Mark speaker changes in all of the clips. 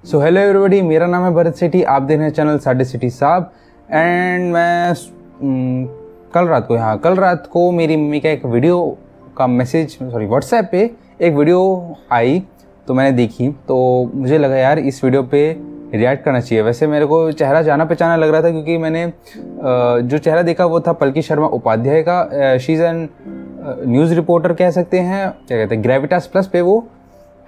Speaker 1: So hello everybody, मेरा नाम है भरत सेठी। आप देख रहे हैं चैनल साडे सिटी साहब। एंड मैं कल रात को मेरी मम्मी का एक वीडियो का मैसेज व्हाट्सएप पे एक वीडियो आई तो मैंने देखी, तो मुझे लगा यार इस वीडियो पे रिएक्ट करना चाहिए। वैसे मेरे को चेहरा जाना पहचाना लग रहा था क्योंकि मैंने जो चेहरा देखा वो था पलकी शर्मा उपाध्याय का। She is an news reporter कह सकते हैं, क्या कहते हैं, ग्रेविटास प्लस पे वो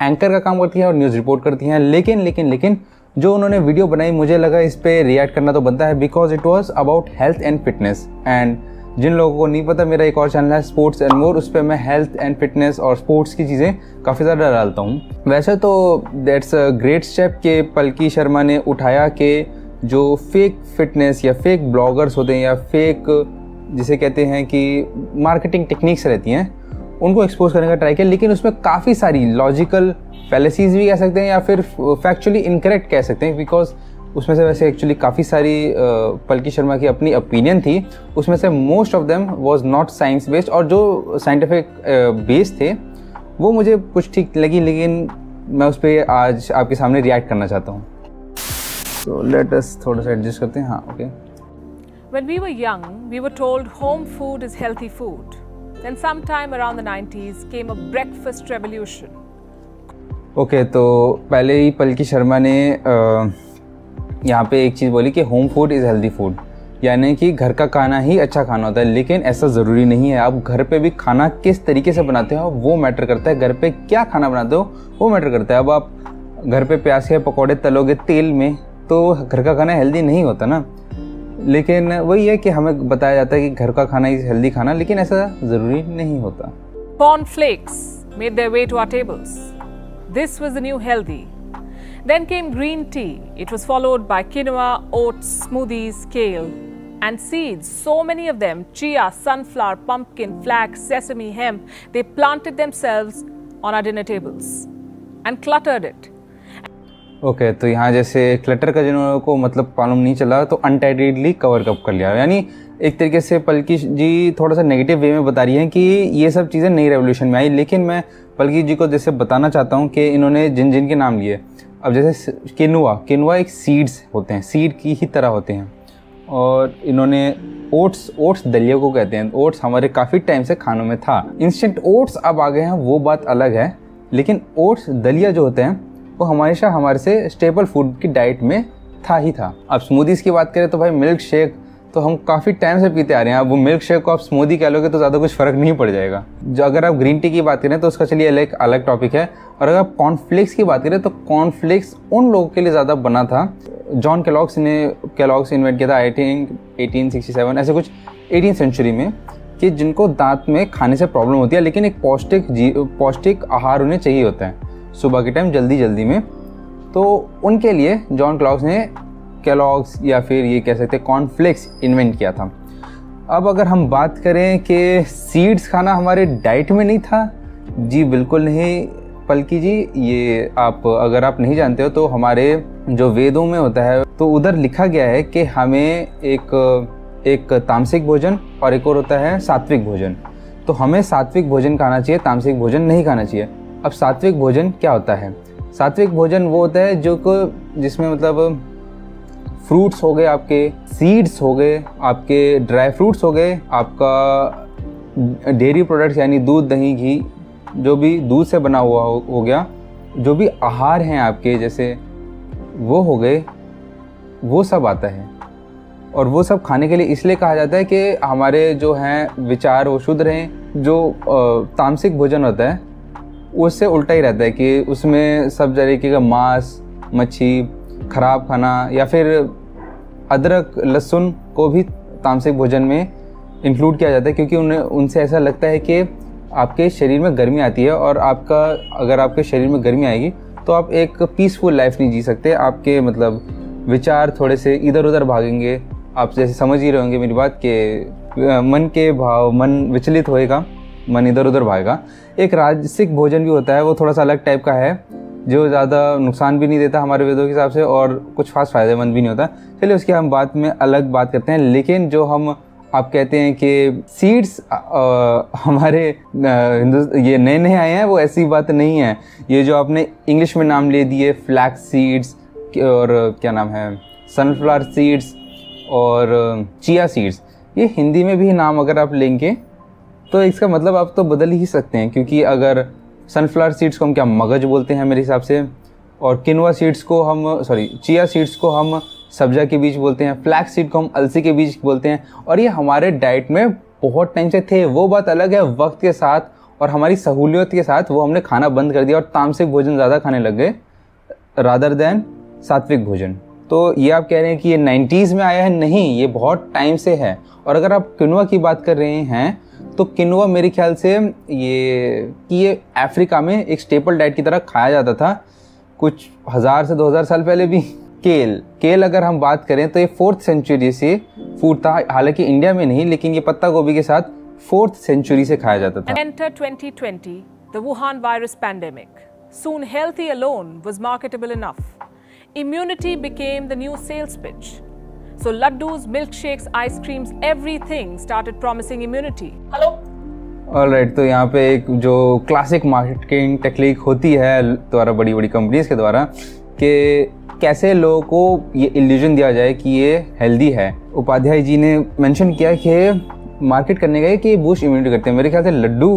Speaker 1: एंकर का काम करती हैं और न्यूज़ रिपोर्ट करती हैं। लेकिन जो उन्होंने वीडियो बनाई मुझे लगा इस पे रिएक्ट करना तो बनता है, because it was about health and fitness. And जिन लोगों को नहीं पता, मेरा एक और चैनल है स्पोर्ट्स एंड मोर, उस पर मैं हेल्थ एंड फिटनेस और स्पोर्ट्स की चीज़ें काफ़ी ज़्यादा डालता हूँ। वैसे तो दैट्स अ ग्रेट स्टेप के पलकी शर्मा ने उठाया कि जो फेक फिटनेस या फेक ब्लॉगर्स होते हैं या फेक जिसे कहते हैं कि मार्केटिंग टेक्निक्स रहती हैं, उनको एक्सपोज करने का ट्राई किया। लेकिन उसमें काफ़ी सारी लॉजिकल फैलेसीज भी कह सकते हैं या फिर फैक्चुअली इनकरेक्ट कह सकते हैं, बिकॉज उसमें से वैसे एक्चुअली काफ़ी सारी पलकी शर्मा की अपनी ओपिनियन थी। उसमें से most of them was not science based, और जो साइंटिफिक बेस थे वो मुझे कुछ ठीक लगी, लेकिन मैं उस पर आज आपके सामने रिएक्ट करना चाहता हूँ। तो लेट अस थोड़ा सा एडजस्ट करते हैं। हाँ, okay.
Speaker 2: When we were young, we were told home food is healthy food. Then sometime around the 90s came a breakfast revolution.
Speaker 1: Okay, तो पहले ही पलकी शर्मा ने यहाँ पे एक चीज़ बोली कि home food is healthy food, यानी कि घर का खाना ही अच्छा खाना होता है। लेकिन ऐसा ज़रूरी नहीं है। आप घर पे भी खाना किस तरीके से बनाते हो वो मैटर करता है। घर पे क्या खाना बनाते हो वो मैटर करता है। अब आप घर पे प्याज के पकौड़े तलोगे तेल में तो घर का खाना हेल्दी नहीं होता ना। लेकिन वही है कि हमें बताया जाता है कि घर का खाना इज़ हेल्दी खाना, लेकिन ऐसा ज़रूरी नहीं होता।
Speaker 2: Cornflakes made their way to our tables. This was the new healthy. Then came green tea. It was followed by quinoa, oats, smoothies, kale, and seeds. So many of them: chia, sunflower, pumpkin, flax, sesame, hemp. They planted themselves on our dinner tables and cluttered it.
Speaker 1: Okay, तो यहाँ जैसे clutter का जिन्होंने को मतलब मालूम नहीं चला तो अनटाइटेडली कवर कप कर लिया। यानी एक तरीके से पलकी जी थोड़ा सा नेगेटिव वे में बता रही हैं कि ये सब चीज़ें नई रेवोल्यूशन में आई। लेकिन मैं पलकी जी को जैसे बताना चाहता हूँ कि इन्होंने जिन के नाम लिए, अब जैसे किनुआ एक सीड्स होते हैं, सीड की ही तरह होते हैं। और इन्होंने ओट्स दलिया को कहते हैं। ओट्स हमारे काफ़ी टाइम से खानों में था। इंस्टेंट ओट्स अब आ गए हैं, वो बात अलग है। लेकिन ओट्स दलिया जो होते हैं वो हमेशा हमारे से स्टेपल फूड की डाइट में था। अब स्मूदीज़ की बात करें तो भाई मिल्क शेक तो हम काफ़ी टाइम से पीते आ रहे हैं। अब वो मिल्क शेक को आप स्मूदी कह लोगे तो ज़्यादा कुछ फ़र्क नहीं पड़ जाएगा। जो अगर आप ग्रीन टी की बात करें तो उसका चलिए अलग टॉपिक है। और अगर आप कॉर्नफ्लेक्स की बात करें तो कॉर्नफ्लेक्स उन लोगों के लिए ज़्यादा बना था। जॉन केलॉग्स इन्वेंट किया था, आई थिंक 1867 ऐसे कुछ 18th सेंचुरी में, कि जिनको दांत में खाने से प्रॉब्लम होती है, लेकिन एक पौष्टिक आहार उन्हें चाहिए होता है सुबह के टाइम जल्दी में। तो उनके लिए जॉन केलॉग्स या फिर ये कह सकते हैं कॉर्नफ्लेक्स इन्वेंट किया था। अब अगर हम बात करें कि सीड्स खाना हमारे डाइट में नहीं था, जी बिल्कुल नहीं पलकी जी। ये अगर आप नहीं जानते हो तो हमारे जो वेदों में होता है तो उधर लिखा गया है कि हमें एक तामसिक भोजन और एक और होता है सात्विक भोजन। तो हमें सात्विक भोजन खाना चाहिए, तामसिक भोजन नहीं खाना चाहिए। अब सात्विक भोजन क्या होता है? सात्विक भोजन वो होता है जिसमें मतलब फ्रूट्स हो गए, आपके सीड्स हो गए, आपके ड्राई फ्रूट्स हो गए, आपका डेयरी प्रोडक्ट्स यानी दूध, दही, घी, जो भी दूध से बना हुआ हो गया, जो भी आहार हैं आपके जैसे वो हो गए, वो सब आता है। और वो सब खाने के लिए इसलिए कहा जाता है कि हमारे जो हैं विचार वो शुद्ध रहें। जो तामसिक भोजन होता है उससे उल्टा ही रहता है कि उसमें सब तरीके का मांस, मच्छी, खराब खाना या फिर अदरक, लहसुन को भी तामसिक भोजन में इंक्लूड किया जाता है, क्योंकि उनसे ऐसा लगता है कि आपके शरीर में गर्मी आती है। और अगर आपके शरीर में गर्मी आएगी तो आप एक पीसफुल लाइफ नहीं जी सकते। आपके मतलब विचार थोड़े से इधर उधर भागेंगे। आप जैसे समझ ही रहे होंगे मेरी बात कि मन विचलित होएगा, मन इधर उधर भागेगा। एक राजसिक भोजन भी होता है, वो थोड़ा सा अलग टाइप का है, जो ज़्यादा नुकसान भी नहीं देता हमारे वेदों के हिसाब से और कुछ खास फायदेमंद भी नहीं होता। चलिए उसकी हम अलग बात करते हैं। लेकिन जो आप कहते हैं कि सीड्स हमारे ये नए आए हैं, वो ऐसी बात नहीं है। ये जो आपने इंग्लिश में नाम ले दिए, फ्लैक्स सीड्स, और क्या नाम है, सनफ्लावर सीड्स और चिया सीड्स, ये हिंदी में भी नाम अगर आप लेंगे तो इसका मतलब आप तो बदल ही सकते हैं, क्योंकि अगर सनफ्लावर सीड्स को हम क्या मगज बोलते हैं मेरे हिसाब से, और किनवा सीड्स को हम चिया सीड्स को हम सब्जा के बीज बोलते हैं, फ्लैक्स सीड को हम अलसी के बीज बोलते हैं, और ये हमारे डाइट में बहुत टाइम से थे। वो बात अलग है, वक्त के साथ और हमारी सहूलियत के साथ वो हमने खाना बंद कर दिया और तामसिक भोजन ज़्यादा खाने लग गए रादर देन सात्विक भोजन। तो ये आप कह रहे हैं कि ये 90s में आया है, नहीं, ये बहुत टाइम से है। और अगर आप किनवा की बात कर रहे हैं तो किनवा मेरे ख्याल से ये अफ्रीका में एक स्टेपल डाइट की तरह खाया जाता था कुछ 1000 से 2000 साल पहले भी। केल अगर हम बात करें तो ये 4th सेंचुरी से फूड था, हालांकि इंडिया में नहीं, लेकिन ये पत्ता गोभी के साथ 4th सेंचुरी से खाया जाता था।
Speaker 2: Enter 2020, the Wuhan virus pandemic. Soon healthy alone was marketable enough. Immunity became the new sales pitch. So laddus, milkshakes, ice creams, everything started promising immunity. Hello?
Speaker 1: Alright, तो यहाँ पे एक जो क्लासिक मार्केटिंग टेक्निक होती है द्वारा बड़ी बड़ी कंपनीज के द्वारा कि कैसे लोगों को ये इल्यूजन दिया जाए कि ये हेल्दी है। उपाध्याय जी ने मेंशन किया कि मार्केट करने का कि बूस्ट इम्यूनिटी करते हैं। मेरे ख्याल से लड्डू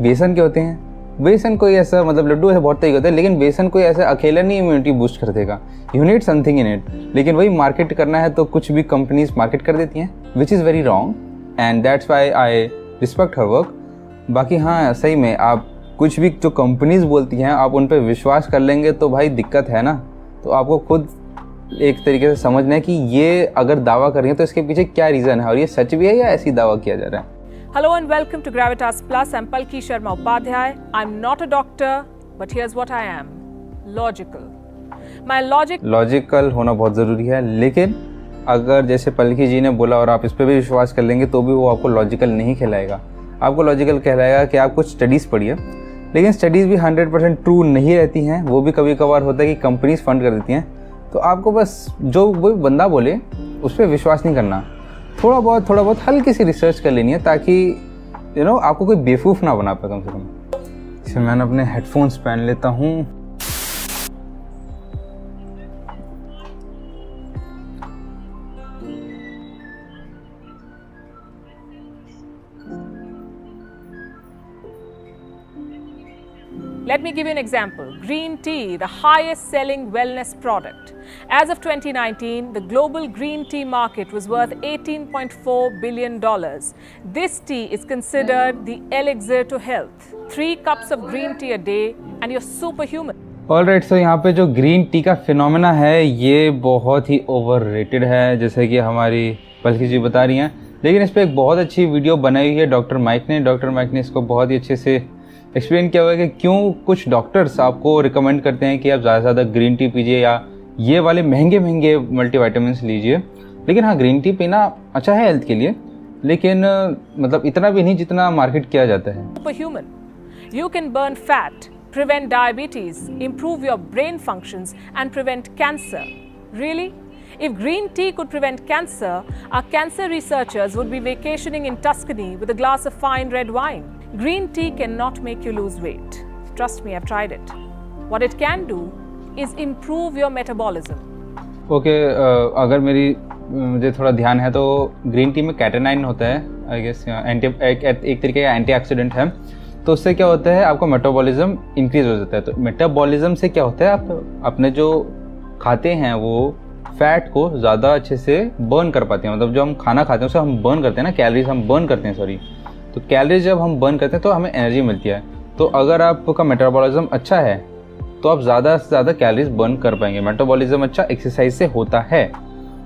Speaker 1: बेसन के होते हैं, बेसन कोई ऐसा, मतलब लड्डू ऐसे बहुत तरीके होते हैं, लेकिन बेसन कोई ऐसा अकेला नहीं इम्यूनिटी बूस्ट कर देगा, you need something in it. लेकिन वही मार्केट करना है तो कुछ भी कंपनीज मार्केट कर देती हैं, which is very wrong and that's why I respect her work. बाकी हाँ, सही में आप कुछ भी जो कंपनीज बोलती हैं आप उन पर विश्वास कर लेंगे तो भाई दिक्कत है ना। तो आपको खुद एक तरीके से समझना है कि ये अगर दावा कर रही है तो इसके पीछे क्या रीज़न है और ये सच भी है या ऐसी दावा किया जा रहा है।
Speaker 2: Hello and welcome to Gravitas Plus. I'm Palki Sharma Upadhyay. I'm not a doctor, but here's what I am. Logical. My logical
Speaker 1: होना बहुत ज़रूरी है, लेकिन अगर जैसे पल्की जी ने बोला और आप इस पर भी विश्वास कर लेंगे तो भी वो आपको लॉजिकल नहीं कहलाएगा। आपको लॉजिकल कहलाएगा कि आप कुछ स्टडीज़ पढ़िए, लेकिन स्टडीज़ भी 100% ट्रू नहीं रहती हैं। वो भी कभी कभार होता है कि कंपनीज फंड कर देती हैं, तो आपको बस जो वो बंदा बोले उस पर विश्वास नहीं करना। थोड़ा बहुत हल्की सी रिसर्च कर लेनी है ताकि आपको कोई बेवकूफ़ ना बना पाए कम से कम। इसमें मैंने अपने हेडफोन्स पहन लेता हूँ।
Speaker 2: Let me give you an example. Green tea, the highest selling wellness product. As of 2019, the global green tea market was worth $18.4 billion. This tea is considered the elixir to health. 3 cups of green tea a day and you're superhuman.
Speaker 1: Alright, so यहाँ पे जो green tea का phenomena है ये बहुत ही overrated है, जैसे कि हमारी पल्की जी बता रही हैं। लेकिन इस पर एक बहुत अच्छी वीडियो बनाई हुई है डॉक्टर माइक ने इसको बहुत ही अच्छे से एक्सप्लेन किया हुआ है कि क्यों कुछ डॉक्टर्स आपको रिकमेंड करते हैं कि आप ज़्यादा से ज़्यादा ग्रीन टी पीजिए या ये वाले महंगे मल्टीविटामिन्स लीजिए। लेकिन हाँ, ग्रीन टी पीना अच्छा है हेल्थ के लिए, लेकिन मतलब इतना भी नहीं जितना मार्केट किया जाता है।
Speaker 2: Superhuman. You can burn fat, prevent diabetes, improve your brain functions and prevent cancer. Really? If green tea could prevent cancer, our cancer researchers would be vacationing in Tuscany with a glass of fine red wine. Green tea cannot make you lose weight. Trust me, I've tried it. What it can do is improve your metabolism.
Speaker 1: Okay, अगर मुझे थोड़ा ध्यान है तो green tea में कैटेनाइन होता है, I guess एक तरीके का एंटीऑक्सीडेंट है। तो उससे क्या होता है, आपका मेटाबॉलिज्म इंक्रीज हो जाता है। तो मेटाबॉलिज्म से क्या होता है, आप अपने जो खाते हैं वो फैट को ज़्यादा अच्छे से बर्न कर पाते हैं। मतलब जो हम खाना खाते हैं उसे हम बर्न करते हैं ना, कैलोरीज हम बर्न करते हैं, सॉरी। तो कैलोरीज जब हम बर्न करते हैं तो हमें एनर्जी मिलती है। तो अगर आपका मेटाबॉलिज्म अच्छा है तो आप ज़्यादा से ज़्यादा कैलोरीज बर्न कर पाएंगे। मेटाबॉलिज्म अच्छा एक्सरसाइज से होता है,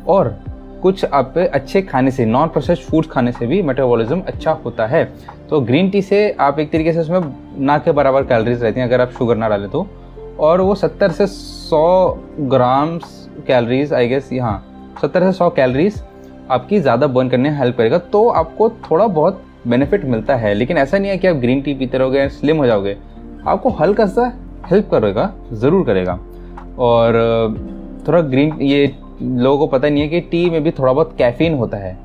Speaker 1: और कुछ आप अच्छे खाने से, नॉन प्रोसेस्ड फूड्स खाने से भी मेटाबॉलिज्म अच्छा होता है। तो ग्रीन टी से आप एक तरीके से उसमें ना के बराबर कैलोरीज रहती हैं अगर आप शुगर ना डालें तो, और वो 70 से 100 ग्राम कैलोरीज, आई गेस, यहाँ 70 से 100 कैलोरीज आपकी ज़्यादा बर्न करने में हेल्प करेगा। तो आपको थोड़ा बहुत बेनिफिट मिलता है, लेकिन ऐसा नहीं है कि आप ग्रीन टी पीते रहोगे स्लिम हो जाओगे। आपको हल्का सा हेल्प करेगा, ज़रूर करेगा। और थोड़ा ये लोगों को पता नहीं है कि टी में भी थोड़ा बहुत कैफीन होता है।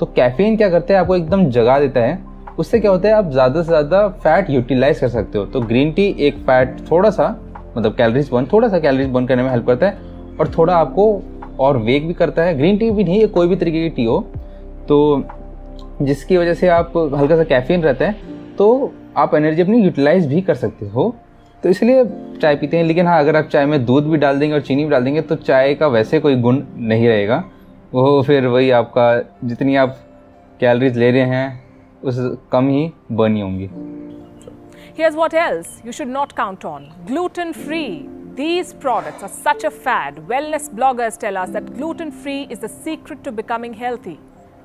Speaker 1: तो कैफीन क्या करता है, आपको एकदम जगा देता है। उससे क्या होता है, आप ज़्यादा से ज़्यादा फैट यूटिलाइज कर सकते हो। तो ग्रीन टी एक फैट थोड़ा सा कैलोरीज बर्न करने में हेल्प करता है, और थोड़ा आपको और वेक भी करता है। ग्रीन टी भी नहीं है, कोई भी तरीके की टी हो तो जिसकी वजह से आप हल्का सा कैफीन रहता है तो आप एनर्जी अपनी यूटिलाइज भी कर सकते हो, तो इसलिए चाय पीते हैं। लेकिन हाँ, अगर आप चाय में दूध भी डाल देंगे और चीनी भी डाल देंगे तो चाय का वैसे कोई गुण नहीं रहेगा, वो फिर वही आपका जितनी आप कैलोरीज ले रहे हैं उस कम ही बर्न होंगी।
Speaker 2: Here's what else you should not count on. Gluten-free. These products are such a fad. Wellness bloggers tell us that gluten-free is the secret to becoming healthy.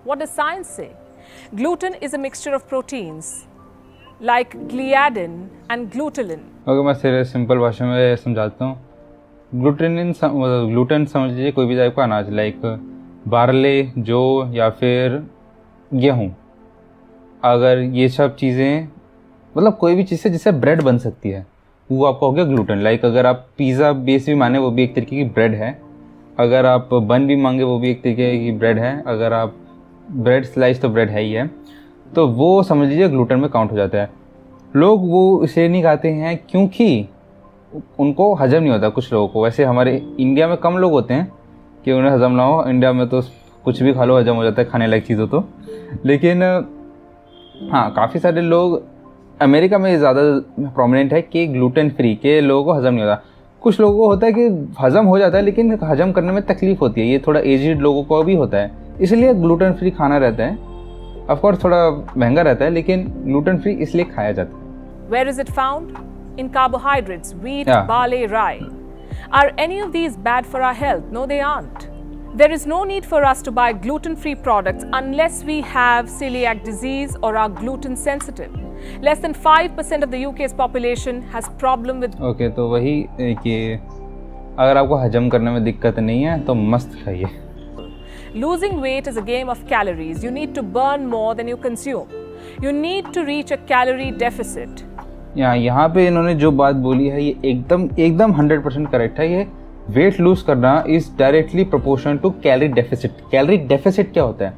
Speaker 2: What does science say? Gluten is a mixture of proteins like gliadin and glutenin.
Speaker 1: अगर मैं सिर्फ simple भाषा में समझाता हूँ, gluten समझ लीजिए कोई भी टाइप का अनाज, लाइक बारले, जौ या फिर गेहूँ। अगर ये सब चीज़ें मतलब कोई भी चीज़ से जिससे ब्रेड बन सकती है वो आपका हो गया ग्लूटेन। लाइक अगर आप पिज़्ज़ा बेस भी माने वो भी एक तरीके की ब्रेड है, अगर आप बन भी मांगे वो भी एक तरीके की ब्रेड है, अगर आप ब्रेड स्लाइस तो ब्रेड है ही है, तो वो समझ लीजिए ग्लूटेन में काउंट हो जाता है। लोग वो इसे नहीं खाते हैं क्योंकि उनको हजम नहीं होता कुछ लोगों को। वैसे हमारे इंडिया में कम लोग होते हैं कि उन्हें हजम ना हो, इंडिया में तो कुछ भी खा लो हजम हो जाता है खाने लायक चीज़ों तो। लेकिन हाँ, काफ़ी सारे लोग, अमेरिका में ज़्यादा प्रोमिनेंट है कि ग्लूटेन फ्री के लोगों को हजम नहीं होता। कुछ लोगों को होता है कि हजम हो जाता है लेकिन हजम करने में तकलीफ होती है, ये थोड़ा एजिड लोगों को भी होता है, इसलिए ग्लूटेन फ्री खाना रहता है। ऑफकोर्स थोड़ा महंगा रहता है लेकिन ग्लूटेन फ्री इसलिए खाया जाता है।
Speaker 2: Where is it found? In carbohydrates, wheat, barley, rye. Are any of these bad for our health? No, they aren't. There is no need for us to buy gluten-free products unless we have celiac disease or are gluten sensitive. Less than 5% of the UK's population has problem with.
Speaker 1: Okay, तो वही कि अगर आपको हजम करने में दिक्कत नहीं है तो मस्त खाइए।
Speaker 2: Losing weight is a game of calories. You need to burn more than you consume. You need to reach a calorie deficit.
Speaker 1: यहाँ पे इन्होंने जो बात बोली है ये एकदम 100% करेक्ट है। ये वेट लूज करना is directly proportional to calorie deficit. Calorie deficit क्या होता है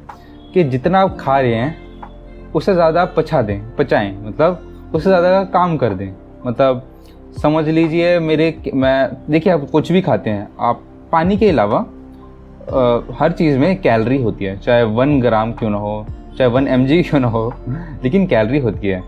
Speaker 1: कि जितना आप खा रहे हैं उससे ज़्यादा आप पचाएं, मतलब उससे ज़्यादा का काम कर दें। मतलब समझ लीजिए देखिए आप कुछ भी खाते हैं, आप पानी के अलावा हर चीज़ में कैलोरी होती है, चाहे 1 ग्राम क्यों ना हो, चाहे 1 mg क्यों ना हो, लेकिन कैलोरी होती है।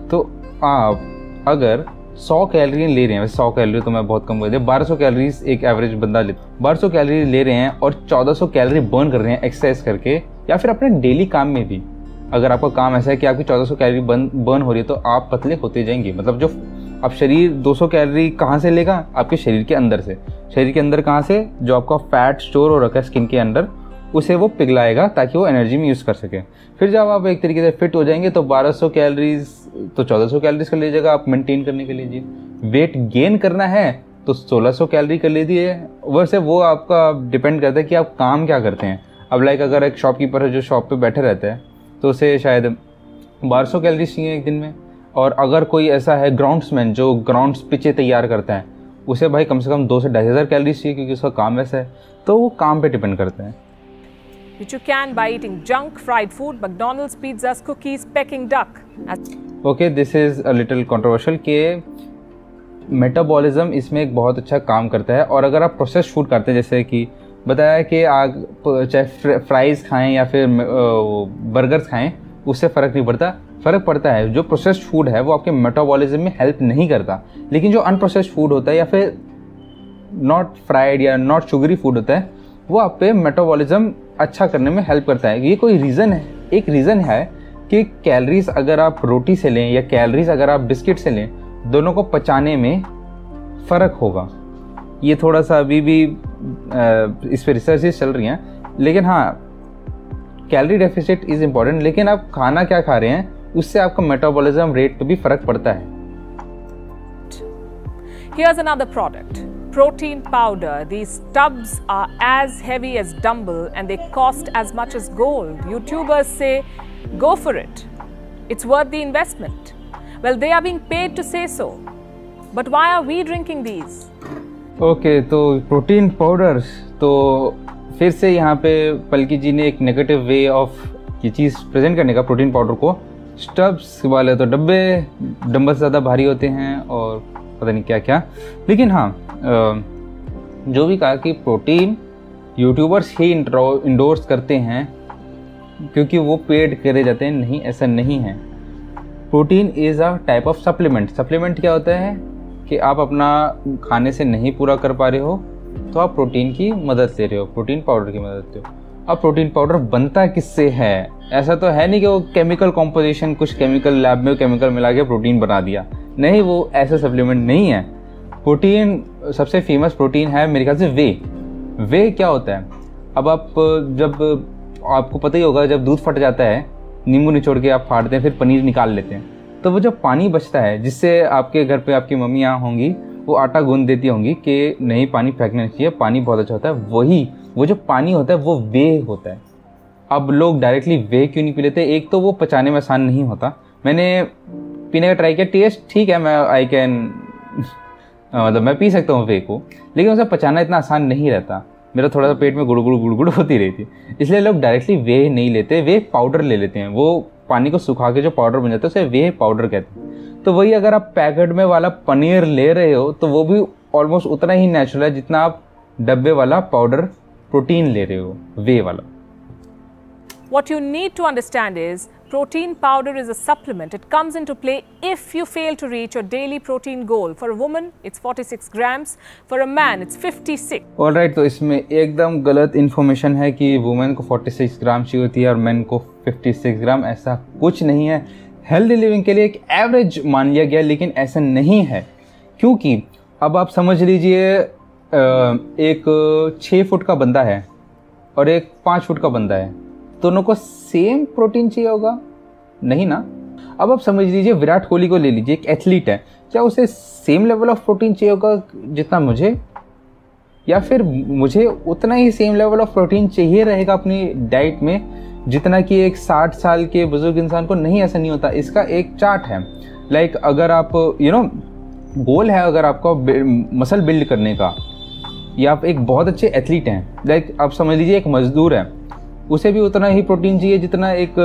Speaker 1: तो आप अगर 100 कैलोरी ले रहे हैं, 100 कैलोरी तो मैं बहुत कम कर दिया, 1200 कैलोरीज एक एवरेज बंदा ले, 1200 कैलोरी ले रहे हैं और 1400 कैलोरी बर्न कर रहे हैं एक्सरसाइज करके या फिर अपने डेली काम में भी। अगर आपका काम ऐसा है कि आपकी 1400 कैलोरी बर्न हो रही है तो आप पतले होते जाएंगे। मतलब जो आप शरीर 200 कैलोरी कहाँ से लेगा? आपके शरीर के अंदर से। शरीर के अंदर कहाँ से? जो आपका फैट स्टोर हो रखा है स्किन के अंदर, उसे वो पिघलाएगा ताकि वो एनर्जी में यूज़ कर सके। फिर जब आप एक तरीके से फिट हो जाएंगे तो 1200 कैलोरीज तो 1400 कैलोरीज कर लीजिएगा आप मेंटेन करने के लिए। वेट गेन करना है तो 1600 कैलोरी कर लीजिए। वैसे वो आपका डिपेंड करता है कि आप काम क्या करते हैं। अब लाइक अगर एक शॉपकीपर है जो शॉप पे बैठे रहता है तो उसे शायद 1200 कैलोरीज चाहिए एक दिन में, और अगर कोई ऐसा है ग्राउंड्समैन जो ग्राउंड्स पिचे तैयार करता है उसे भाई कम से कम 2 से 2500 कैलोरीज चाहिए क्योंकि उसका काम वैसा है। तो वो काम पे डिपेंड करता है।
Speaker 2: Which you can by eating junk, fried food, McDonald's, pizzas, cookies, Peking duck.
Speaker 1: Okay, this is a little controversial कि मेटाबॉलिज्म इसमें एक बहुत अच्छा काम करता है। और अगर आप प्रोसेस्ड फूड करते हैं, जैसे कि बताया कि आप चाहे फ्राइज़ खाएं या फिर बर्गर्स खाएं, उससे फ़र्क नहीं पड़ता। फ़र्क पड़ता है जो प्रोसेस्ड फूड है वो आपके मेटाबॉलिज्म में हेल्प नहीं करता, लेकिन जो अनप्रोसेस्ड फूड होता है या फिर नॉट फ्राइड या नॉट शुगरी फूड होता है वो आप पे मेटाबॉलिज्म अच्छा करने में हेल्प करता है। ये कोई रीज़न है, एक रीज़न है कि कैलोरीज अगर आप रोटी से लें या कैलोरीज अगर आप बिस्किट से लें, दोनों को पचाने में फ़र्क होगा। ये थोड़ा सा अभी भी इस पर रिसर्चेस चल रही हैं, लेकिन हाँ कैलोरी डेफिसिट इज़ इम्पॉर्टेंट। लेकिन आप खाना क्या खा रहे हैं उससे आपका मेटाबॉलिज्म रेट पे भी फ़र्क पड़ता है।
Speaker 2: Here's another product. Protein powder. These tubs are as heavy as dumbbell and they cost as much as gold. YouTubers say, go for it. It's worth the investment. Well, they are being paid to say so. But why are we drinking these?
Speaker 1: Okay, तो protein powders, तो फिर से यहाँ पे पलकी जी ने एक negative way of ये चीज़ present करने का प्रोटीन पाउडर को। स्टब्स वाले तो डंबल से ज़्यादा भारी होते हैं और पता नहीं क्या क्या। लेकिन हाँ, जो भी कहा कि प्रोटीन यूट्यूबर्स ही इंडोर्स करते हैं क्योंकि वो पेड करे जाते हैं, नहीं, ऐसा नहीं है। Protein is a type of supplement. Supplement क्या होता है कि आप अपना खाने से नहीं पूरा कर पा रहे हो तो आप प्रोटीन की मदद ले रहे हो, प्रोटीन पाउडर की मदद ले रहे हो। अब प्रोटीन पाउडर बनता किससे है? ऐसा तो है नहीं कि वो केमिकल कॉम्पोजिशन, कुछ केमिकल लैब में केमिकल मिला के प्रोटीन बना दिया, नहीं, वो ऐसा सप्लीमेंट नहीं है। प्रोटीन, सबसे फेमस प्रोटीन है मेरे ख्याल से वे क्या होता है? अब आप जब, आपको पता ही होगा, जब दूध फट जाता है, नींबू निचोड़ के आप फाड़ते हैं, फिर पनीर निकाल लेते हैं, तो वो जो पानी बचता है, जिससे आपके घर पे आपकी मम्मियाँ होंगी वो आटा गूंद देती होंगी कि नहीं पानी फेंकना चाहिए, पानी बहुत अच्छा होता है, वही वो जो पानी होता है वो वे होता है। अब लोग डायरेक्टली वे क्यों नहीं पी लेते? एक तो वो पचाने में आसान नहीं होता, मैंने पीने का ट्राई किया, टेस्ट ठीक है, मैं आई कैन मतलब मैं पी सकता हूँ वे को, लेकिन उसे पचाना इतना आसान नहीं रहता। मेरा थोड़ा सा पेट में गुड़गुड़ होती रही थी, इसलिए लोग डायरेक्टली वे नहीं लेते, वे पाउडर ले लेते हैं। वो पानी को सुखा के जो पाउडर बन जाता है उसे वे पाउडर कहते हैं। तो वही अगर आप पैकेट में वाला पनीर ले रहे हो तो वो भी ऑलमोस्ट उतना ही नेचुरल है जितना आप डब्बे वाला पाउडर प्रोटीन ले रहे हो, वे वाला।
Speaker 2: What you need to understand is protein powder is a supplement. It comes into play if you fail to reach your daily protein goal. For a woman, it's 46 grams. For a man, it's 56.
Speaker 1: Alright, तो इसमें एकदम गलत information है कि women को 46 ग्राम चाहिए होती है और मैन को 56 ग्राम। ऐसा कुछ नहीं है। हेल्दी लिविंग के लिए एक एवरेज मान लिया गया, लेकिन ऐसा नहीं है, क्योंकि अब आप समझ लीजिए एक 6 फुट का बंदा है और एक 5 फुट का बंदा है, दोनों को सेम प्रोटीन चाहिए होगा? नहीं ना। अब आप समझ लीजिए विराट कोहली को ले लीजिए, एक एथलीट है, क्या उसे सेम लेवल ऑफ प्रोटीन चाहिए होगा जितना मुझे, या फिर मुझे उतना ही सेम लेवल ऑफ प्रोटीन चाहिए रहेगा अपनी डाइट में जितना कि एक 60 साल के बुजुर्ग इंसान को? नहीं, ऐसा नहीं होता। इसका एक चार्ट है। लाइक अगर आप गोल है अगर आपका मसल बिल्ड करने का, या आप एक बहुत अच्छे एथलीट हैं, लाइक आप समझ लीजिए एक मजदूर है, उसे भी उतना ही प्रोटीन चाहिए जितना एक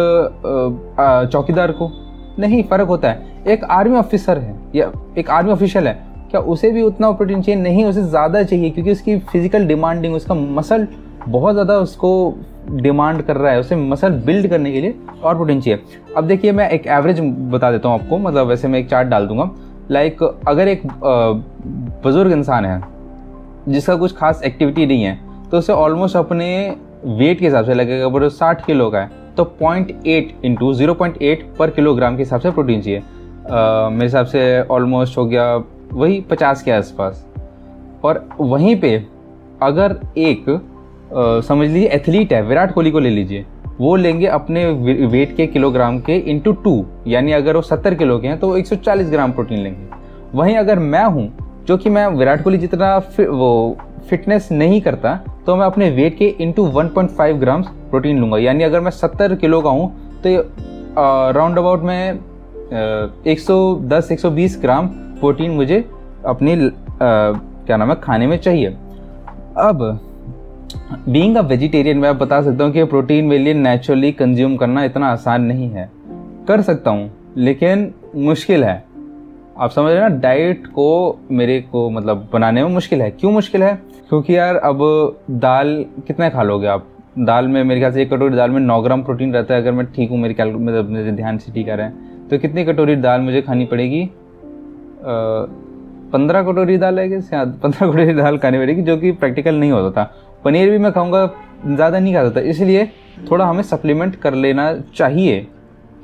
Speaker 1: चौकीदार को? नहीं, फ़र्क होता है। एक आर्मी ऑफिसर है या एक आर्मी ऑफिशियल है, क्या उसे भी उतना प्रोटीन चाहिए? नहीं, उसे ज़्यादा चाहिए, क्योंकि उसकी फिजिकल डिमांडिंग, उसका मसल बहुत ज़्यादा उसको डिमांड कर रहा है, उसे मसल बिल्ड करने के लिए और प्रोटीन चाहिए। अब देखिए, मैं एक एवरेज बता देता हूँ आपको, मतलब वैसे मैं एक चार्ट डाल दूंगा। लाइक अगर एक बुजुर्ग इंसान है जिसका कुछ खास एक्टिविटी नहीं है, तो उसे ऑलमोस्ट अपने वेट के हिसाब से लगेगा, अगर 60 किलो का है तो 0.8 इंटू 0.8 पर किलोग्राम के हिसाब से प्रोटीन चाहिए। मेरे हिसाब से ऑलमोस्ट हो गया वही 50 के आसपास। और वहीं पे अगर एक समझ लीजिए एथलीट है, विराट कोहली को ले लीजिए, वो लेंगे अपने वेट के किलोग्राम के इंटू 2, यानी अगर वो 70 किलो के हैं तो 140 ग्राम प्रोटीन लेंगे। वहीं अगर मैं हूँ, जो कि मैं विराट कोहली जितना वो फिटनेस नहीं करता, तो मैं अपने वेट के इंटू 1.5 ग्राम प्रोटीन लूँगा। यानी अगर मैं 70 किलो का हूँ तो राउंड अबाउट में 110-120 ग्राम प्रोटीन मुझे अपनी खाने में चाहिए। अब बीइंग अ वेजिटेरियन मैं बता सकता हूँ कि प्रोटीन मेरे लिए नेचुरली कंज्यूम करना इतना आसान नहीं है। कर सकता हूँ, लेकिन मुश्किल है। आप समझ रहे हैं ना, डाइट को मेरे को मतलब बनाने में मुश्किल है। क्यों मुश्किल है? क्योंकि यार अब दाल कितने खा लोगे आप? दाल में मेरे ख्याल से 1 कटोरी दाल में 9 ग्राम प्रोटीन रहता है, अगर मैं ठीक हूँ, मेरे ध्यान से ठीक आ रहा है। तो कितनी कटोरी दाल मुझे खानी पड़ेगी? 15 कटोरी दाल है कि 15 कटोरी दाल खानी पड़ेगी, जो कि प्रैक्टिकल नहीं होता था। पनीर भी मैं खाऊंगा, ज़्यादा नहीं खाता था, इसलिए थोड़ा हमें सप्लीमेंट कर लेना चाहिए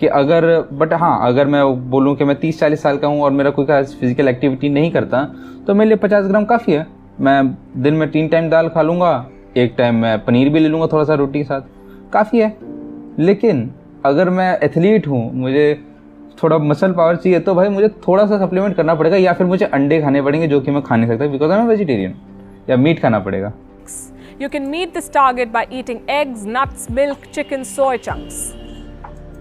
Speaker 1: कि अगर, बट हाँ, अगर मैं बोलूँ कि मैं 30-40 साल का हूँ और मेरा कोई खास फिजिकल एक्टिविटी नहीं करता, तो मेरे लिए 50 ग्राम काफ़ी है। मैं दिन में 3 टाइम दाल खा लूँगा, एक टाइम मैं पनीर भी ले लूँगा थोड़ा सा रोटी के साथ, काफ़ी है। लेकिन अगर मैं एथलीट हूँ, मुझे थोड़ा मसल पावर चाहिए, तो भाई मुझे थोड़ा सा सप्लीमेंट करना पड़ेगा, या फिर मुझे अंडे खाने पड़ेंगे, जो कि मैं खा नहीं सकता बिकॉज मैं वेजिटेरियन, या मीट खाना पड़ेगा।
Speaker 2: You can meet this target by eating eggs, nuts, milk, chicken, soy chunks.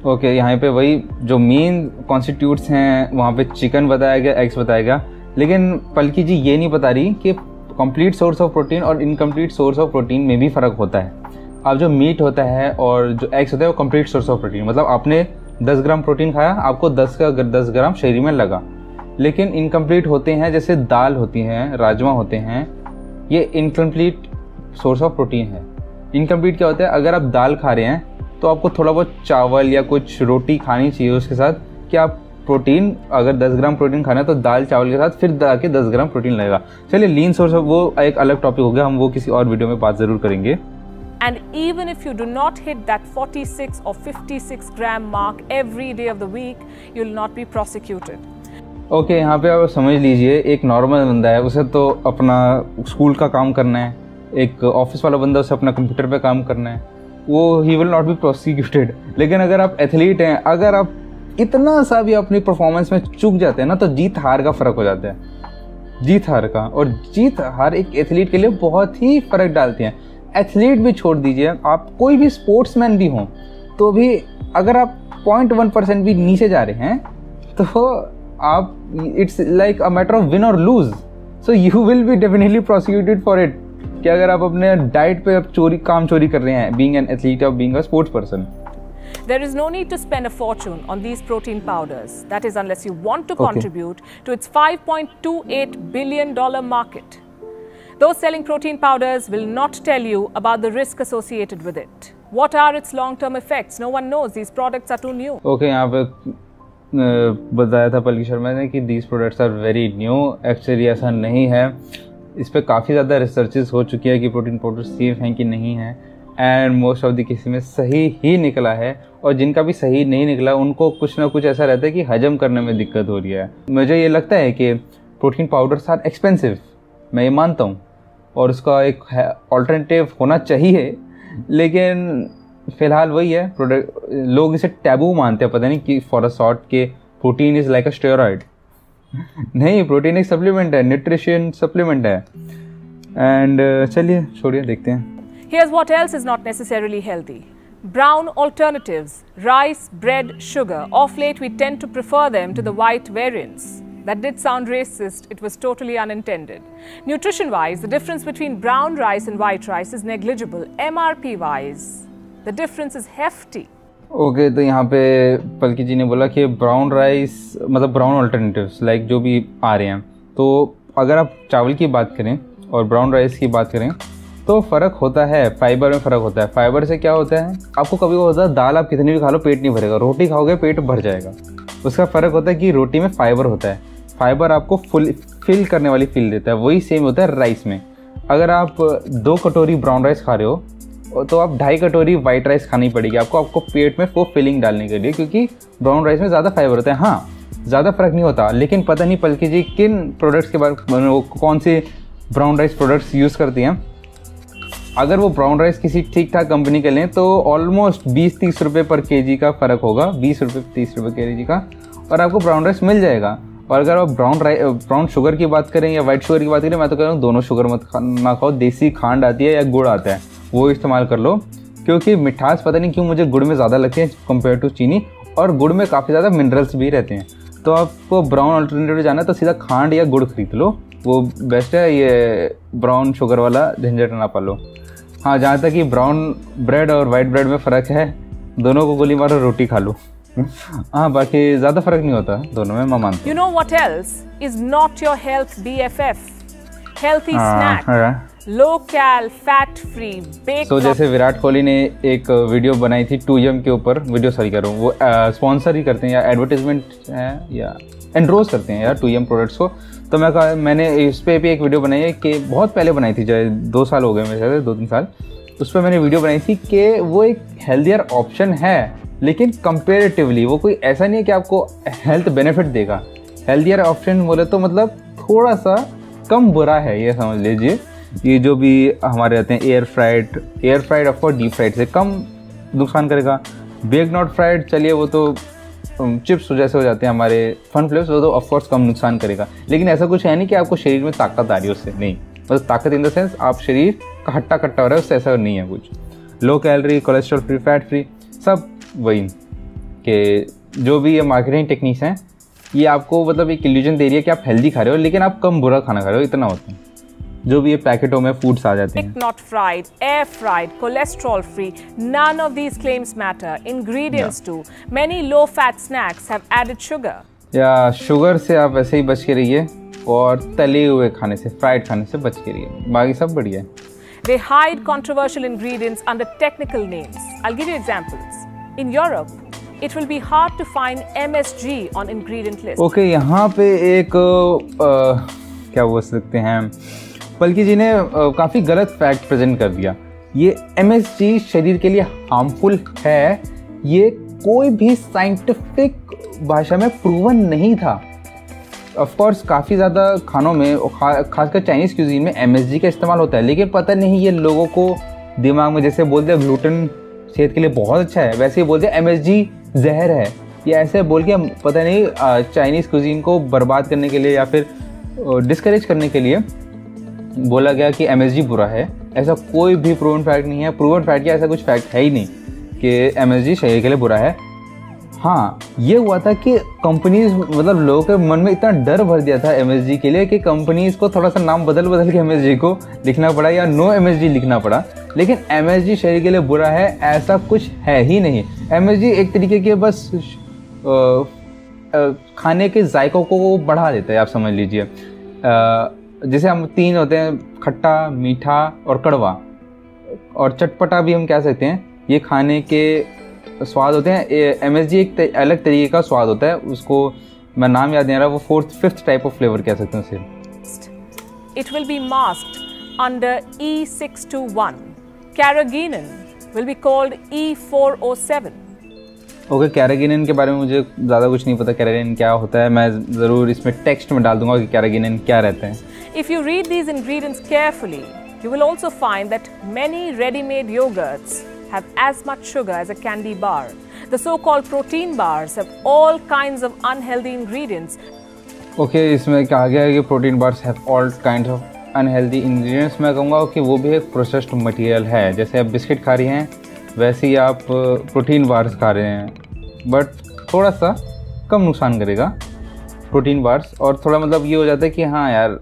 Speaker 1: Okay, यहाँ पे वही जो मेन कॉन्स्टिट्यूट्स हैं वहाँ पे चिकन बताया गया, एग्स बताया गया, लेकिन पलकी जी ये नहीं बता रही कि कंप्लीट सोर्स ऑफ प्रोटीन और इनकम्प्लीट सोर्स ऑफ प्रोटीन में भी फ़र्क होता है। अब जो मीट होता है और जो एग्स होता है वो कंप्लीट सोर्स ऑफ प्रोटीन, मतलब आपने 10 ग्राम प्रोटीन खाया, आपको 10 ग्राम शरीर में लगा। लेकिन इनकम्प्लीट होते हैं, जैसे दाल होती हैं, राजमा होते हैं, ये इनकम्प्लीट सोर्स ऑफ प्रोटीन है। इनकम्प्लीट क्या होता है, अगर आप दाल खा रहे हैं तो आपको थोड़ा बहुत चावल या कुछ रोटी खानी चाहिए उसके साथ, कि आप प्रोटीन, अगर 10 ग्राम प्रोटीन खाना है तो दाल चावल के साथ फिर जाके 10 ग्राम प्रोटीन लगेगा। चलिए लीन सोर्स ऑफ वो एक अलग टॉपिक हो गया, हम वो किसी और वीडियो में बात ज़रूर करेंगे।
Speaker 2: And even if you do not hit that 46 or 56 gram mark every day of the week, you will not be prosecuted.
Speaker 1: Okay, यहाँ पे आप समझ लीजिए, एक नॉर्मल बंदा है, उसे तो अपना स्कूल का काम करना है, एक ऑफिस वाला बंदा उसे अपना कंप्यूटर पे काम करना है, वो he will not be prosecuted. लेकिन अगर आप एथलीट हैं, अगर आप इतना सा भी अपनी परफॉर्मेंस में चूक जाते हैं ना, तो जीत हार का फ़र्क हो जाता है, जीत हार का। और जीत हार एक एथलीट के लिए बहुत ही फ़र्क डालती हैं। एथलीट भी छोड़ दीजिए, आप कोई भी स्पोर्ट्समैन भी हों, तो भी अगर आप 0.1% भी नीचे जा रहे हैं तो आप, it's like a matter of win और lose, so you will be definitely prosecuted for it. कि अगर आप अपने डाइट पे आप काम चोरी कर रहे हैं, बीइंग एन एथलीट और being a sports person.
Speaker 2: There is no need to spend a fortune on these protein powders. That is, unless you want to contribute to its $5.28 billion market. Those selling protein powders will not tell you about the risk associated with it. What are its long-term effects? No one knows. These products are too new.
Speaker 1: Okay, यहाँ पे बताया था पलकी शर्मा ने कि these products are very new. Actually ऐसा नहीं है। इस पे काफ़ी ज़्यादा रिसर्चेस हो चुकी है कि प्रोटीन पाउडर सेफ हैं कि नहीं है, and most of the case में सही ही निकला है। और जिनका भी सही नहीं निकला उनको कुछ ना कुछ ऐसा रहता है कि हजम करने में दिक्कत हो रही है। मुझे ये लगता है कि प्रोटीन पाउडर्स आर एक्सपेंसिव, मैं ये मानता हूँ, और उसका एक ऑल्टरनेटिव होना चाहिए, लेकिन फ़िलहाल वही है, प्रोडक्ट लोग इसे टैबू मानते हैं, पता नहीं कि फॉर अ शॉर्ट के protein is like a steroid. नहीं, प्रोटीन एक सप्लीमेंट है, न्यूट्रिशन सप्लीमेंट है। एंड चलिए छोड़िए, देखते हैं।
Speaker 2: Here's what else is not necessarily healthy. Brown alternatives, rice, bread, sugar. Of late, we tend to prefer them to the white variants. That did sound racist. It was totally unintended. Nutrition-wise, the difference between brown rice and white rice is negligible. MRP-wise, the difference is hefty.
Speaker 1: Okay, तो यहाँ पे पलकी जी ने बोला कि brown rice मतलब brown alternatives like जो भी आ रहे हैं, तो अगर आप चावल की बात करें और ब्राउन राइस की बात करें तो फ़र्क होता है, फाइबर में फ़र्क होता है। फाइबर से क्या होता है, आपको कभी होता है दाल आप कितनी भी खा लो पेट नहीं भरेगा, रोटी खाओगे पेट भर जाएगा। उसका फ़र्क होता है कि रोटी में फाइबर होता है, फाइबर आपको फिल करने वाली फील देता है। वही सेम होता है राइस में। अगर आप 2 कटोरी ब्राउन राइस खा रहे हो तो आप 2.5 कटोरी वाइट राइस खानी पड़ेगी आपको पेट में वो फिलिंग डालने के लिए, क्योंकि ब्राउन राइस में ज़्यादा फाइबर होता है। हाँ, ज़्यादा फ़र्क नहीं होता, लेकिन पता नहीं पलकी जी किन प्रोडक्ट्स के बारे में, कौन से ब्राउन राइस प्रोडक्ट्स यूज़ करती हैं। अगर वो ब्राउन राइस किसी ठीक ठाक कंपनी के लें तो ऑलमोस्ट 20-30 रुपये पर केजी का फ़र्क होगा, 20 रुपये 30 रुपये केजी का, और आपको ब्राउन राइस मिल जाएगा। और अगर आप ब्राउन शुगर की बात करें या वाइट शुगर की बात करें, मैं तो कह रहा हूँ दोनों शुगर मत ना खाओ, देसी खांड आती है या गुड़ आता है वो इस्तेमाल कर लो, क्योंकि मिठास पता नहीं क्यों मुझे गुड़ में ज़्यादा लगती है कंपेयर टू चीनी, और गुड़ में काफ़ी ज़्यादा मिनरल्स भी रहते हैं। तो आपको ब्राउन अल्टरनेटिव जाना है तो सीधा खांड या गुड़ खरीद लो, वो बेस्ट है, ये ब्राउन शुगर वाला झंझट ना पालो। हाँ, जहाँ तक कि ब्राउन ब्रेड और वाइट ब्रेड में फ़र्क है, दोनों को गोली मारो रोटी खा लो। हाँ, बाकी ज़्यादा फ़र्क नहीं होता दोनों में, मैं मानता हूँ।
Speaker 2: You know what else is not your health BFF? Healthy snack, low cal, fat free, baked.
Speaker 1: तो जैसे विराट कोहली ने एक वीडियो बनाई थी 2M के ऊपर, वीडियो सॉरी कर रहा हूँ, वो स्पॉन्सर ही करते हैं या एडवर्टाइजमेंट है या एंडोर्स करते हैं यार 2M प्रोडक्ट्स को। तो मैंने इस पर भी एक वीडियो बनाई है कि बहुत पहले बनाई थी, जो 2 साल हो गए मेरे साथ, 2-3 साल। उस पर मैंने वीडियो बनाई थी कि वो एक हेल्दियर ऑप्शन है, लेकिन कंपेरेटिवली वो कोई ऐसा नहीं है कि आपको हेल्थ बेनिफिट देगा। हेल्दियर ऑप्शन बोले तो मतलब थोड़ा सा कम बुरा है, ये समझ लीजिए। ये जो भी हमारे रहते हैं air fried of course deep fried से कम नुकसान करेगा। बेक नॉट फ्राइड, चलिए वो तो चिप्स जैसे हो जाते हैं हमारे फन फ्लेवर्स, वो तो ऑफकोर्स कम नुकसान करेगा। लेकिन ऐसा कुछ है नहीं कि आपको शरीर में ताकत आ रही है उससे, नहीं, मतलब ताकत इन द सेंस आप शरीर का हट्टा कट्टा हो रहा है उससे, ऐसा नहीं है कुछ। Low calorie, cholesterol free, fat free, सब वही कि जो भी ये मार्केटिंग टेक्निक्स हैं ये आपको मतलब एक इल्यूजन दे रही है कि आप हेल्दी खा रहे हो, लेकिन आप कम बुरा खाना खा रहे हो, इतना होता है। जो भी ये पैकेटों में फूड्स आ जाते हैं,
Speaker 2: not fried, air fried, cholesterol free, none of these claims matter. Ingredients too. Many low fat snacks have added sugar.
Speaker 1: या शुगर से आप ऐसे ही बच के रहिए, और तले हुए खाने से, फ्राइड खाने से बच के रहिए, बाकी सब बढ़िया है।
Speaker 2: They hide controversial ingredients under technical names. I'll give you examples. In Europe, it will be hard to find MSG on ingredient list.
Speaker 1: Okay, यहाँ पे एक क्या बोल सकते हैं, पलकी जी ने काफ़ी गलत फैक्ट प्रेजेंट कर दिया। ये MSG शरीर के लिए हार्मफुल है, ये कोई भी साइंटिफिक भाषा में प्रूवन नहीं था। ऑफ कोर्स काफ़ी ज़्यादा खानों में, खासकर चाइनीज़ क्यूजीन में MSG का इस्तेमाल होता है, लेकिन पता नहीं ये लोगों को दिमाग में जैसे बोलते हैं ग्लूटेन सेहत के लिए बहुत अच्छा है, वैसे ही बोलते हैं MSG जहर है। ये ऐसे बोल के पता नहीं चाइनीज़ क्यूजीन को बर्बाद करने के लिए या फिर डिस्करेज करने के लिए बोला गया कि MSG बुरा है। ऐसा कोई भी प्रूवन फैक्ट नहीं है। प्रूवन फैक्ट क्या, ऐसा कुछ फैक्ट है ही नहीं कि MSG शरीर के लिए बुरा है। हाँ, ये हुआ था कि कंपनीज, मतलब लोगों के मन में इतना डर भर दिया था MSG के लिए कि कंपनीज को थोड़ा सा नाम बदल के MSG को लिखना पड़ा या नो MSG लिखना पड़ा। लेकिन MSG शरीर के लिए बुरा है ऐसा कुछ है ही नहीं। MSG एक तरीके के बस खाने के जायकों को बढ़ा देता है, आप समझ लीजिए। जैसे हम 3 होते हैं, खट्टा, मीठा और कड़वा, और चटपटा भी हम कह सकते हैं। ये खाने के स्वाद होते हैं। MSG एक अलग तरीके का स्वाद होता है, उसको मैं नाम याद नहीं आ रहा, वो 4th-5th टाइप ऑफ फ्लेवर कह सकते हैं उसे।
Speaker 2: It will be masked under E621. Carrageenan will be called E407.
Speaker 1: Okay, carrageenan के बारे में मुझे ज़्यादा कुछ नहीं पता, कैरागिनिन क्या होता है। मैं ज़रूर इसमें टेक्स्ट में डाल दूंगा कि कैरागिनिन क्या रहता है।
Speaker 2: If you read these ingredients carefully, you will also find that many ready-made yogurts have as much sugar as a candy bar. The so-called protein bars have all kinds of unhealthy ingredients.
Speaker 1: Okay, इसमें कहा गया है कि protein bars have all kinds of unhealthy ingredients। मैं कहूँगा कि वो भी एक processed material है। जैसे आप बिस्किट खा रही हैं, वैसे ही आप प्रोटीन बार्स खा रहे हैं, बट थोड़ा सा कम नुकसान करेगा प्रोटीन बार्स। और थोड़ा मतलब ये हो जाता है कि हाँ यार,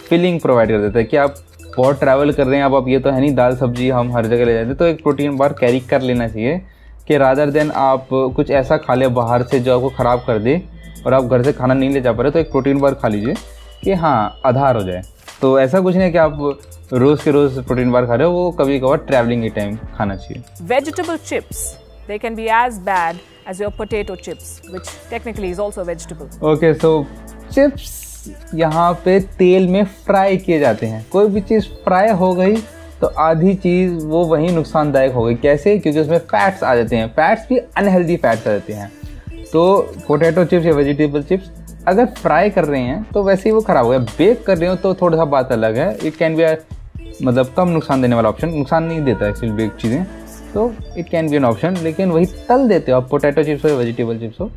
Speaker 1: फीलिंग प्रोवाइड कर देता है कि आप बहुत ट्रैवल कर रहे हैं, अब ये तो है नहीं दाल सब्जी हम हर जगह ले जाते हैं, तो एक प्रोटीन बार कैरी कर लेना चाहिए कि रादर देन आप कुछ ऐसा खा ले बाहर से जो आपको ख़राब कर दे और आप घर से खाना नहीं ले जा पा रहे, तो एक प्रोटीन बार खा लीजिए कि हाँ आधार हो जाए। तो ऐसा कुछ नहीं है कि आप रोज़ के रोज़ प्रोटीन बार खा रहे हो, वो कभी कभार ट्रैवलिंग के टाइम खाना चाहिए।
Speaker 2: Vegetable chips, they can be as bad as your potato chips, which technically is also vegetable.
Speaker 1: Okay, so chips यहाँ पे तेल में फ्राई किए जाते हैं। कोई भी चीज़ फ्राई हो गई तो आधी चीज़ वो वहीं नुकसानदायक हो गई। कैसे? क्योंकि उसमें फैट्स आ जाते हैं, फैट्स भी अनहेल्दी फैट्स आ जाते हैं। तो पोटैटो चिप्स या वेजिटेबल चिप्स अगर फ्राई कर रहे हैं तो वैसे ही वो ख़राब हो गया। बेक कर रहे हो तो थोड़ा सा बात अलग है, इट कैन बी मतलब कम नुकसान देने वाला ऑप्शन, नुकसान नहीं देता एक्चुअली बेक चीज़ें, तो it can be an option. लेकिन वही तल देते हो आप, पोटैटो चिप्स हो या वेजिटेबल चिप्स हो,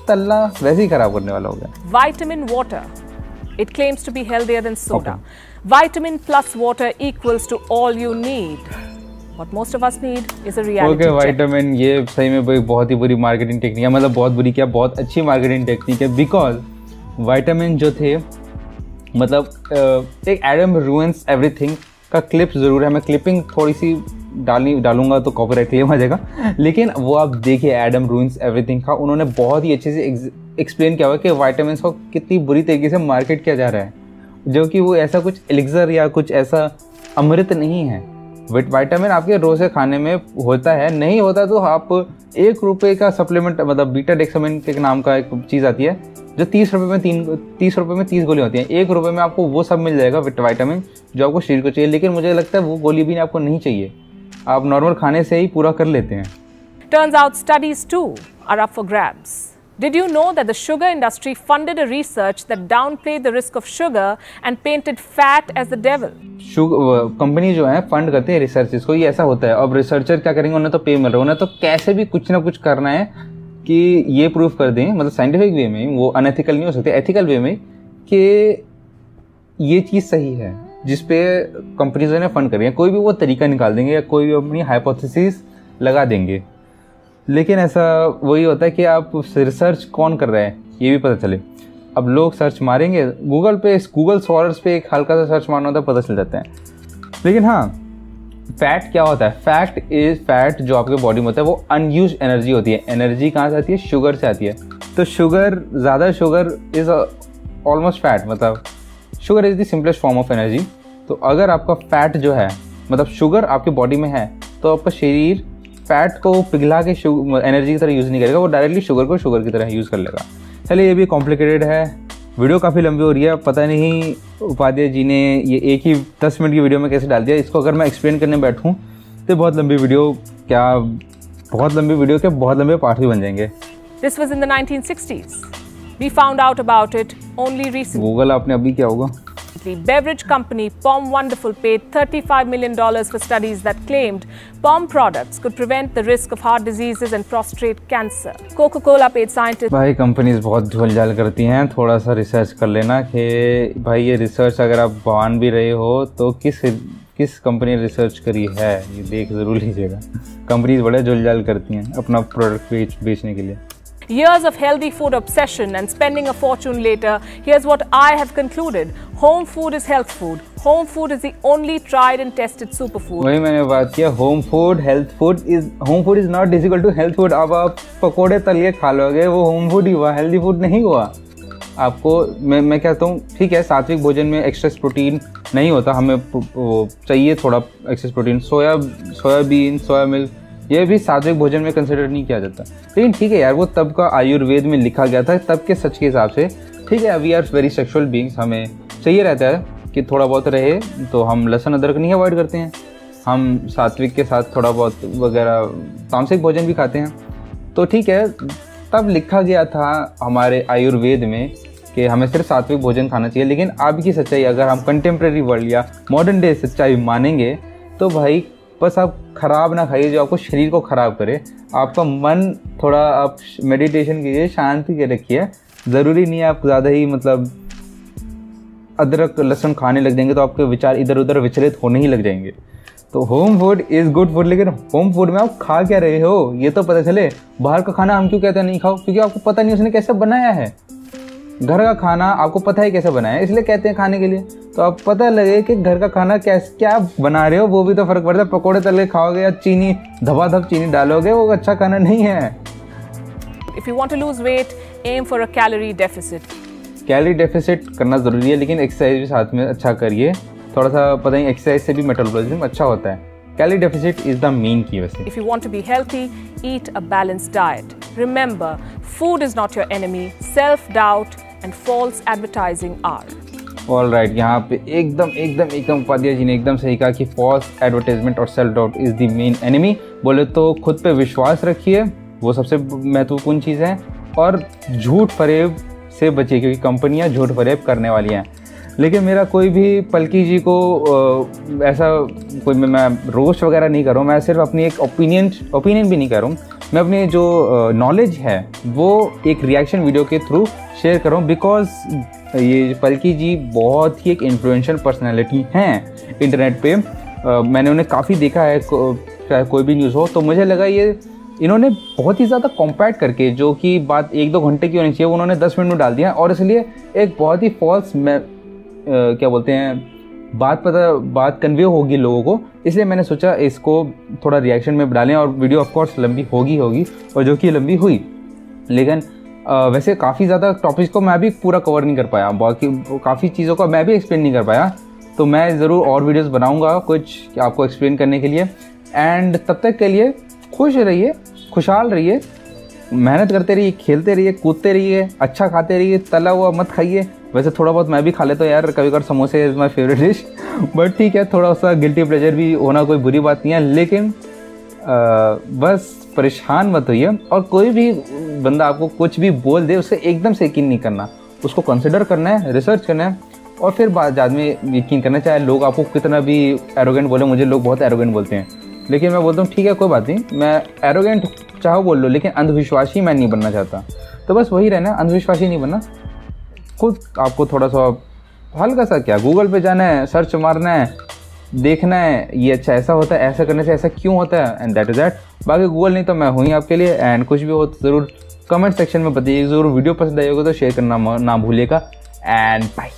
Speaker 1: तलना वैसे ही ख़राब करने वाला हो गया।
Speaker 2: Vitamin water. It claims to be healthier than soda. Okay. Vitamin plus water equals to all you need. What most of us need is a reality check.
Speaker 1: Vitamin ये सही में बहुत ही बुरी मार्केटिंग टेक्निक है, मतलब बहुत बुरी क्या, बहुत अच्छी मार्केटिंग टेक्निक है। बिकॉज विटामिन जो थे, मतलब एक एडम रूइंस एवरीथिंग का क्लिप ज़रूर है, मैं क्लिपिंग थोड़ी सी डालूंगा तो कॉपीराइट क्लेम आ जाएगा, लेकिन वो आप देखिए एडम रूइंस एवरीथिंग का, उन्होंने बहुत ही अच्छे से एक्सप्लेन किया हुआ कि विटामिन को कितनी बुरी तरीके से मार्केट किया जा रहा है, जो कि वो ऐसा कुछ एलिक्सर या कुछ ऐसा अमृत नहीं है। विटामिन आपके रोज़ के खाने में होता है, नहीं होता तो आप 1 रुपये का सप्लीमेंट, मतलब बीटा डेक्सामेन के नाम का एक चीज़ आती है जो 30 रुपये में 30 गोली होती हैं। 1 रुपये में आपको वो सब मिल जाएगा विटामिन जो आपको शरीर को चाहिए, लेकिन मुझे लगता है वो गोली भी आपको नहीं चाहिए, आप नॉर्मल खाने से ही पूरा कर लेते हैं।
Speaker 2: Turns out studies too are up for grabs. Did you know that the sugar industry funded a research that downplayed the risk of sugar and painted fat as the devil?
Speaker 1: Company जो है fund करते हैं research को, ये ऐसा होता है। अब रिसर्चर क्या करेंगे, उन्हें तो पे मिल रहा है, उन्हें तो कैसे भी कुछ ना कुछ करना है कि ये प्रूफ कर दें, मतलब साइंटिफिक वे में, वो अनएथिकल नहीं हो सकते, एथिकल वे में, कि ये चीज़ सही है जिसपे कंपनीज ने फंड कर रही है। कोई भी वो तरीका निकाल देंगे या कोई भी अपनी हाइपोथेसिस लगा देंगे, लेकिन ऐसा वही होता है कि आप रिसर्च कौन कर रहा है ये भी पता चले। अब लोग सर्च मारेंगे गूगल पे, गूगल स्कॉलर्स पे एक हल्का सा सर्च मारना होता है, पता चल जाता है। लेकिन हाँ, फैट क्या होता है? फैट जो आपके बॉडी में होता है वो अनयूज एनर्जी होती है। एनर्जी कहाँ से आती है? शुगर से आती है। तो शुगर, ज़्यादा शुगर इज़ ऑलमोस्ट फैट, मतलब sugar is the simplest form of energy. तो अगर आपका फैट जो है, मतलब शुगर आपकी बॉडी में है, तो आपका शरीर फैट को पिघला के एनर्जी की तरह यूज़ नहीं करेगा, वो डायरेक्टली शुगर को शुगर की तरह यूज़ कर लेगा। चलिए, ये भी कॉम्प्लिकेटेड है, वीडियो काफ़ी लंबी हो रही है, पता नहीं उपाध्याय जी ने ये एक ही 10 मिनट की वीडियो में कैसे डाल दिया। इसको अगर मैं एक्सप्लेन करने बैठूँ तो बहुत लंबी वीडियो बहुत लंबे पार्ट भी बन जाएंगे।
Speaker 2: This was in the 1960s. We found out about it only recently.
Speaker 1: Google आपने अभी क्या होगा?
Speaker 2: Beverage company POM Wonderful paid $35 million for studies that claimed POM products could prevent the risk of heart diseases and prostate cancer. Coca-Cola paid scientists.
Speaker 1: भाई companies बहुत झोल झाल करती हैं, थोड़ा सा रिसर्च कर लेना कि भाई ये रिसर्च अगर आप मान भी रहे हो तो किस कंपनी ने रिसर्च करी है, ये देख जरूर लीजिएगा। कंपनीज बड़े झोल झाल करती हैं अपना प्रोडक्ट बेचने के लिए।
Speaker 2: Years of healthy food obsession and spending a fortune later, here's what I have concluded. Home food is health food. Home food is the only tried and tested superfood.
Speaker 1: वही मैंने बात किया, home food is not equal to health food. अब आप पकोड़े तल के खा लोगे, वो होम फूड ही हुआ, हेल्दी फूड नहीं हुआ। आपको मैं कहता हूँ ठीक है, सात्विक भोजन में एक्सेस प्रोटीन नहीं होता, हमें चाहिए थोड़ा access protein. Soybean, soya milk, ये भी सात्विक भोजन में कंसिडर नहीं किया जाता। लेकिन ठीक है यार, वो तब का आयुर्वेद में लिखा गया था, तब के सच के हिसाब से। ठीक है, we are very sexual beings, हमें चाहिए रहता है कि थोड़ा बहुत रहे, तो हम लहसुन अदरक नहीं अवॉइड करते हैं, हम सात्विक के साथ थोड़ा बहुत वगैरह तामसिक भोजन भी खाते हैं। तो ठीक है, तब लिखा गया था हमारे आयुर्वेद में कि हमें सिर्फ सात्विक भोजन खाना चाहिए। लेकिन अब की सच्चाई, अगर हम कंटेम्प्रेरी वर्ल्ड या मॉडर्न डे सच्चाई मानेंगे, तो भाई बस आप खराब ना खाइए जो आपको शरीर को ख़राब करे। आपका मन थोड़ा, आप मेडिटेशन कीजिए, शांति के रखिए। ज़रूरी नहीं है आप ज़्यादा ही मतलब अदरक लहसुन खाने लग जाएंगे तो आपके विचार इधर उधर विचलित होने ही लग जाएंगे। तो home food is good food, लेकिन होम फूड में आप खा क्या रहे हो ये तो पता चले। बाहर का खाना हम क्यों कहते हैं नहीं खाओ, क्योंकि आपको पता नहीं उसने कैसे बनाया है। घर का खाना आपको पता है कैसे बनाया है, इसलिए कहते हैं खाने के लिए। तो आप पता लगे कि घर का खाना क्या बना रहे हो, वो भी तो फर्क पड़ता है। पकोड़े तल के खाओगे या चीनी धबाधब चीनी डालोगे, वो अच्छा खाना नहीं है।
Speaker 2: If you want to lose weight, aim for a calorie deficit.
Speaker 1: Calorie deficit करना ज़रूरी है, लेकिन एक्सरसाइज भी साथ में अच्छा करिए। थोड़ा सा पता नहीं, एक्सरसाइज से भी मेटाबॉलिज्म अच्छा होता है। Calorie deficit is the main की वैसे।
Speaker 2: If you want to be healthy, eat a balanced diet. Remember, food is not your enemy. Self-doubt and false advertising are.
Speaker 1: All right, यहाँ पे एकदम उपाध्याय जी ने एकदम सही कहा कि फॉल्स एडवर्टाइजमेंट और self doubt is the main enemy. बोले तो खुद पे विश्वास रखिए, वो सबसे महत्वपूर्ण चीज़ है, और झूठ फरेब से बचिए, क्योंकि कंपनियां झूठ फरेब करने वाली हैं। लेकिन मेरा कोई भी पलकी जी को ऐसा कोई मैं रोस्ट वगैरह नहीं कर रहा हूँ, मैं सिर्फ अपनी एक ओपिनियन भी नहीं कर रहा हूँ, मैं अपनी जो नॉलेज है वो एक रिएक्शन वीडियो के थ्रू शेयर कर रहा हूँ। बिकॉज ये पलकी जी बहुत ही एक इन्फ्लुएंशियल पर्सनैलिटी हैं इंटरनेट पे। मैंने उन्हें काफ़ी देखा है, चाहे कोई भी न्यूज़ हो, तो मुझे लगा ये इन्होंने बहुत ही ज़्यादा कॉम्पैक्ट करके, जो कि बात 1-2 घंटे की होनी चाहिए, उन्होंने 10 मिनट में डाल दिया, और इसलिए एक बहुत ही फॉल्स क्या बोलते हैं बात कन्वे होगी लोगों को। इसलिए मैंने सोचा इसको थोड़ा रिएक्शन में डालें, और वीडियो ऑफ कोर्स लंबी होगी और जो कि लंबी हुई। लेकिन वैसे काफ़ी ज़्यादा टॉपिक्स को मैं भी पूरा कवर नहीं कर पाया, बाकी काफ़ी चीज़ों को मैं भी एक्सप्लेन नहीं कर पाया। तो मैं ज़रूर और वीडियोस बनाऊंगा कुछ आपको एक्सप्लेन करने के लिए। एंड तब तक के लिए खुश रहिए, खुशहाल रहिए, मेहनत करते रहिए, खेलते रहिए, कूदते रहिए, अच्छा खाते रहिए, तला हुआ मत खाइए। वैसे थोड़ा बहुत मैं भी खा लेता हूँ यार, कभी कभार समोसे is my favourite dish, but ठीक है, थोड़ा सा गिल्टी प्लेजर भी होना कोई बुरी बात नहीं है। लेकिन बस परेशान मत होइए, और कोई भी बंदा आपको कुछ भी बोल दे उससे एकदम से यकीन नहीं करना, उसको कंसिडर करना है, रिसर्च करना है, और फिर बाद में यकीन करना। चाहे लोग आपको कितना भी एरोगेंट बोले, मुझे लोग बहुत एरोगेंट बोलते हैं, लेकिन मैं बोलता हूँ ठीक है कोई बात नहीं, मैं एरोगेंट चाहो बोल लो, लेकिन अंधविश्वासी मैं नहीं बनना चाहता। तो बस वही रहना, अंधविश्वासी नहीं बनना। खुद आपको थोड़ा सा हल्का सा क्या, गूगल पे जाना है, सर्च मारना है, देखना है ये अच्छा ऐसा होता है, ऐसा करने से ऐसा क्यों होता है, एंड दैट इज़ दैट। बाकी गूगल नहीं तो मैं हूँ ही आपके लिए। एंड कुछ भी हो तो ज़रूर कमेंट सेक्शन में बताइए। ज़रूर वीडियो पसंद आई होगा तो शेयर करना ना भूलिएगा। And bye.